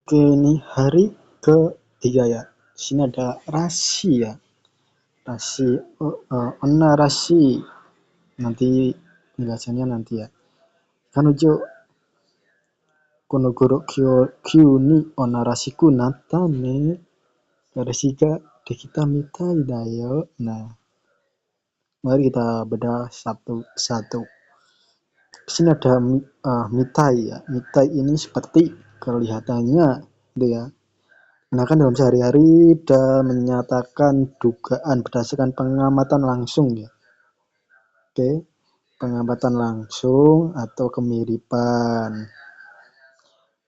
Oke, ini hari ketiga ya. Di sini ada rasi ya. Rasi, ona rasi. Nanti penjelasannya nanti ya. Kanujo konogoro kyu ni ona rasiku natta ne. Rasi ga dekita mitai da yo. Nah, mari kita bedah satu-satu. Di sini ada mitai ya. Mitai ini seperti kelihatannya gitu ya. Gunakan dalam sehari-hari dan menyatakan dugaan berdasarkan pengamatan langsung ya. Oke, pengamatan langsung atau kemiripan.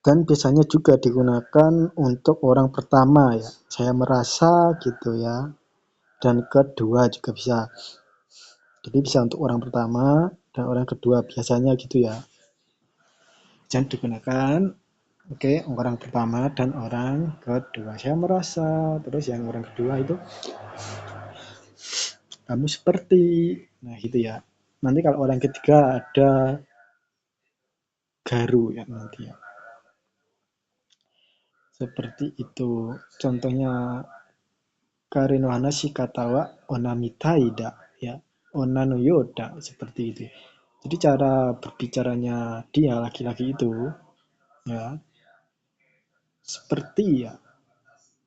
Dan biasanya juga digunakan untuk orang pertama ya. Saya merasa gitu ya. Dan kedua juga bisa. Jadi bisa untuk orang pertama dan orang kedua biasanya gitu ya. Jangan digunakan oke, orang pertama dan orang kedua. Saya merasa, terus yang orang kedua itu kamu seperti, nah gitu ya. Nanti kalau orang ketiga ada garu ya nanti ya. Seperti itu. Contohnya Kare no hanashi kata wa onna mitai da ya. Onna no yoda seperti itu. Jadi cara berbicaranya dia laki-laki itu ya seperti ya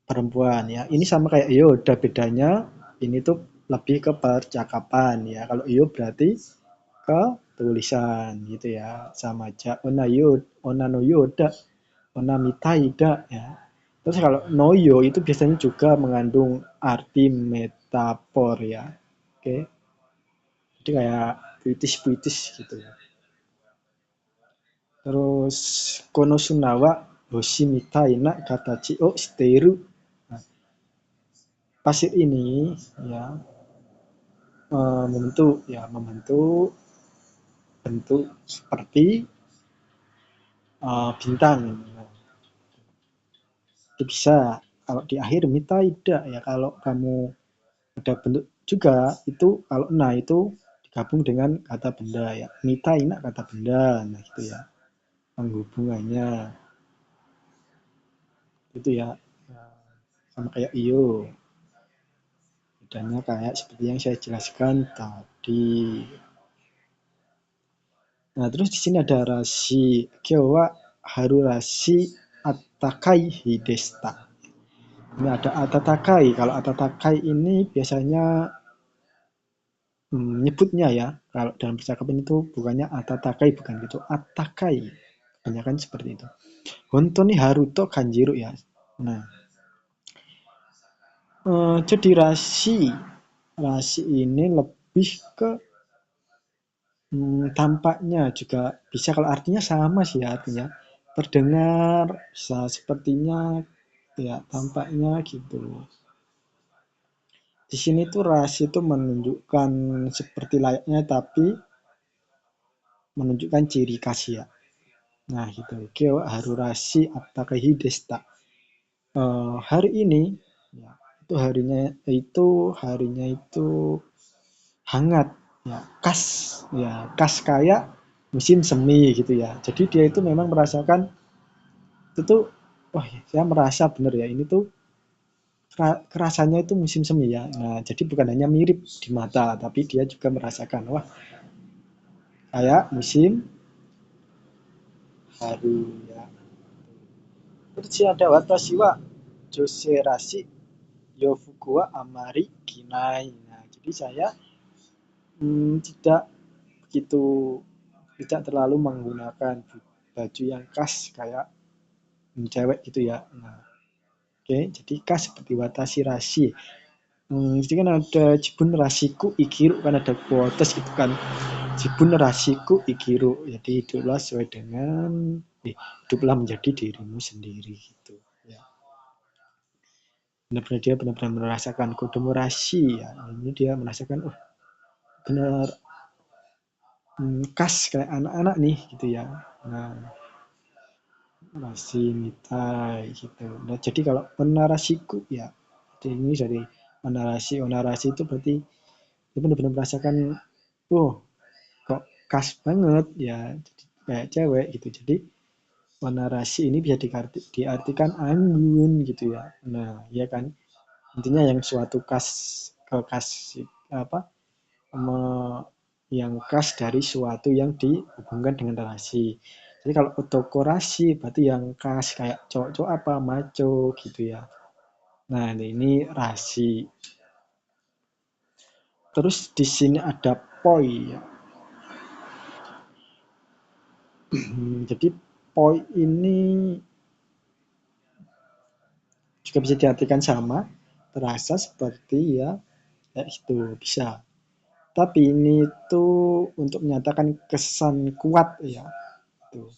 perempuan ya. Ini sama kayak yoda, bedanya ini tuh lebih ke percakapan ya. Kalau yo berarti ke tulisan gitu ya. Sama aja ona no yoda, ona mitai da ya. Terus kalau noyo itu biasanya juga mengandung arti metafor ya. Oke. Jadi kayak puitis-puitis gitu ya. Terus konosunawa hoshi mitai na katachi o shiteiru. Nah, pasir ini ya membentuk bentuk seperti bintang. Itu bisa kalau di akhir mita tidak ya, kalau kamu ada bentuk juga itu kalau nah itu digabung dengan kata benda ya. Mita ini kata benda, nah gitu ya penghubungannya itu ya. Sama kayak iyo, bedanya kayak seperti yang saya jelaskan tadi. Nah, terus di sini ada rasi. Kyou wa haru rasi atakai hidesta. Ini ada atatakai. Kalau atatakai ini biasanya nyebutnya ya. Kalau dalam percakapan itu bukannya atatakai, bukan gitu. Atakai. Kebanyakan seperti itu. Hontou ni haruto kanjiru ya. Nah, jadi rasi ini lebih ke tampaknya juga bisa, kalau artinya sama sih ya, artinya terdengar, bisa sepertinya ya, tampaknya gitu. Di sini tuh rasi itu menunjukkan seperti layaknya tapi menunjukkan ciri khas ya. Nah gitu. Kyo haru rasi atakahi desta. Hari ini ya, harinya itu hangat ya, khas kayak musim semi gitu ya. Jadi dia itu memang merasakan itu tuh, wah saya merasa bener ya, ini tuh kerasanya itu musim semi ya. Nah jadi bukan hanya mirip di mata tapi dia juga merasakan, wah kayak musim haru ya. Terus ada watashi wa jose rashi yofuku wa amari kinai. Nah jadi saya tidak begitu, tidak terlalu menggunakan baju yang khas kayak cewek gitu ya. Nah, oke, jadi khas seperti watashi rashi. Jadi kan ada jibun rasiku ikiru, kan ada quotes gitu kan. Jibun rasiku ikiru. Jadi hiduplah sesuai dengan hiduplah menjadi dirimu sendiri gitu ya. Benar-benar dia benar-benar merasakan kodomo rashi ya. Ini dia merasakan benar khas kayak anak-anak nih gitu ya. Nah, rasi mitai gitu. Nah, jadi kalau onarasiku ya, jadi ini dari onarasi itu berarti dia benar-benar merasakan, oh kok khas banget ya, jadi kayak cewek gitu. Jadi narasi ini bisa diartikan anggun gitu ya. Nah, ya kan intinya yang suatu kekasih apa yang khas dari suatu yang dihubungkan dengan relasi. Jadi kalau autokorasi berarti yang khas kayak cowok-cowok apa maco gitu ya. Nah, ini rasi. Terus di sini ada poi ya. Jadi poi ini juga bisa diartikan sama, terasa seperti ya, ya itu bisa. Tapi ini tuh untuk menyatakan kesan kuat ya. Tuh.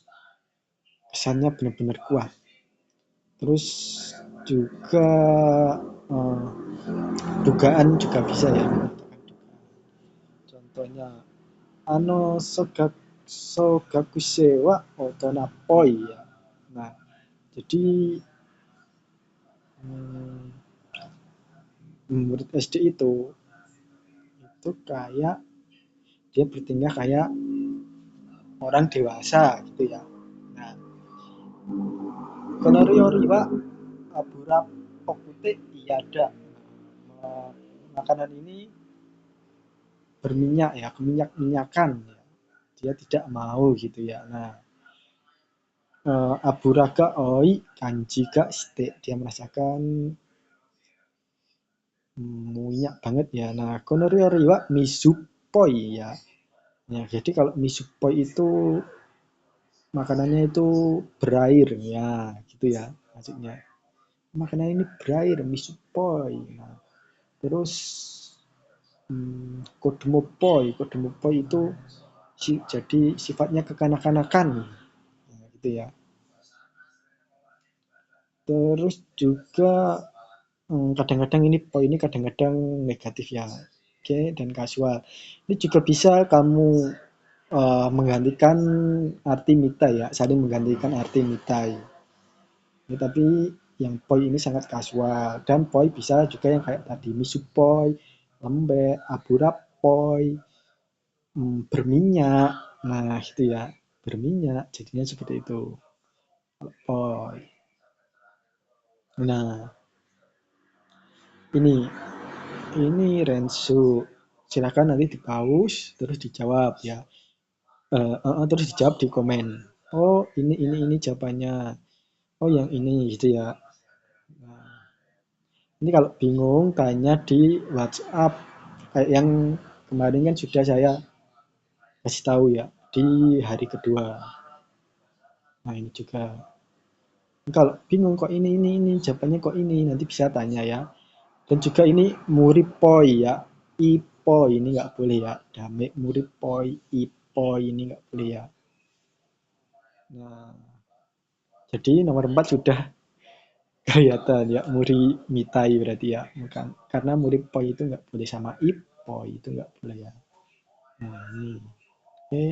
Kesannya benar-benar kuat. Terus juga eh, dugaan juga bisa ya. Contohnya ano sogakushe wa otonapoi ya. Nah, jadi hmm, menurut SD itu kayak dia bertingkah kayak orang dewasa gitu ya. Nah, konoriyori wa abura okute iyada. Nah, makanan ini berminyak ya, keminyak-minyakan ya. Dia tidak mau gitu ya. Nah, aburaga oi kanji ga shite. Dia merasakan minyak banget ya. Nah, konoriyori wa misupoi ya. Ya, jadi kalau misupoi itu makanannya itu berair ya, gitu ya maksudnya. Makanan ini berair, misupoi. Nah, terus kodumopoi itu jadi sifatnya kekanak-kanakan, nah, gitu ya. Terus juga kadang-kadang ini poi ini kadang-kadang negatif ya, oke, dan kasual. Ini juga bisa kamu menggantikan arti mitai ya, saling menggantikan arti mitai. Ya, tapi yang poi ini sangat kasual dan poi bisa juga yang kayak tadi misupoi, lembek, aburapoi, berminyak. Nah, itu ya, berminyak jadinya seperti itu. Poi. Nah, ini Rensu. Silakan nanti di pause terus dijawab ya. Terus dijawab di komen. Oh, ini jawabannya. Oh, yang ini gitu ya. Nah, ini kalau bingung tanya di WhatsApp kayak yang kemarin kan sudah saya kasih tahu ya di hari kedua. Nah, ini juga. Kalau bingung kok ini jawabannya kok ini nanti bisa tanya ya. Dan juga ini muripoi ya. Ipoi ini nggak boleh ya. Dame muripoi, ipoi ini nggak boleh ya. Nah, jadi nomor 4 sudah kelihatan ya. Muri mitai berarti ya. Bukan. Karena muripoi itu nggak boleh sama ipoi itu nggak boleh ya. Nah, ini. Oke.